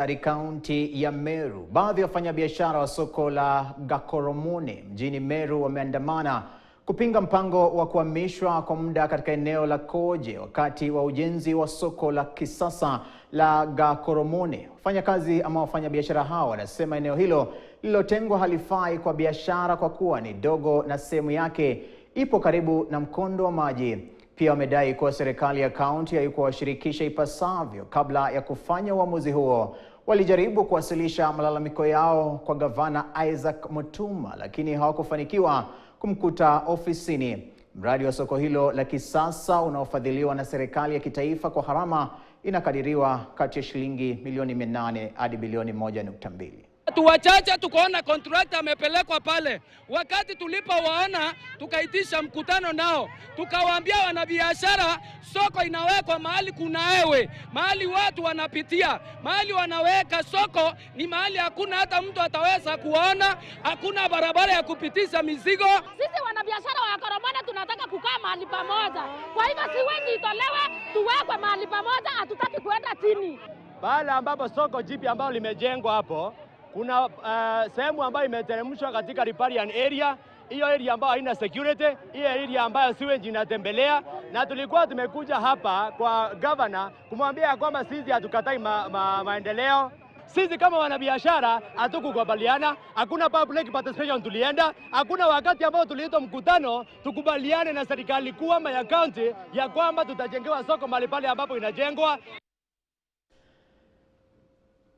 Katika kaunti ya Meru, baadhi ya wafanyabiashara wa soko la Gakoromone mjini Meru wameandamana kupinga mpango wa kuhamishwa kwa muda katika eneo la Koje wakati wa ujenzi wa soko la kisasa la Gakoromone. Wafanyakazi ama wafanyabiashara hao wanasema eneo hilo lililotengwa halifai kwa biashara kwa kuwa ni dogo na sehemu yake ipo karibu na mkondo wa maji. Pia wamedai kuwa serikali ya kaunti haikuwashirikisha ipasavyo kabla ya kufanya uamuzi huo. Walijaribu kuwasilisha malalamiko yao kwa gavana Isaac Mutuma lakini hawakufanikiwa kumkuta ofisini. Mradi wa soko hilo la kisasa unaofadhiliwa na serikali ya kitaifa kwa gharama inakadiriwa kati ya shilingi milioni 800 hadi bilioni 1.2. Watu wachache tukaona contractor amepelekwa pale. Wakati tulipowaona tukaitisha mkutano nao. Tukawaambia wanabiashara soko inawekwa mahali kuna hewe, mahali watu wanapitia, mahali wanaweka soko ni mahali hakuna hata mtu ataweza kuona, hakuna barabara ya kupitisha mizigo. Sisi wanabiashara wa Gakoromone tunataka kukaa mahali pamoja. Kwa hivyo siwezi itolewe, tuwekwe mahali pamoja, hatutaki kuenda chini. Pale ambapo soko jipya ambalo limejengwa hapo, kuna sehemu ambayo imeteremshwa katika riparian area. Hiyo area ambayo haina security, hiyo area ambayo sewage inatembelea, na tulikuwa tumekuja hapa kwa governor kumwambia kwamba sisi hatukatai maendeleo. Sisi kama wanabiashara hatukukubaliana, hakuna public participation tulienda, hakuna wakati ambao tuliitwa mkutano tukubaliane na serikali kuu ama ya county ya kwamba tutajengewa soko mahali pale ambapo inajengwa.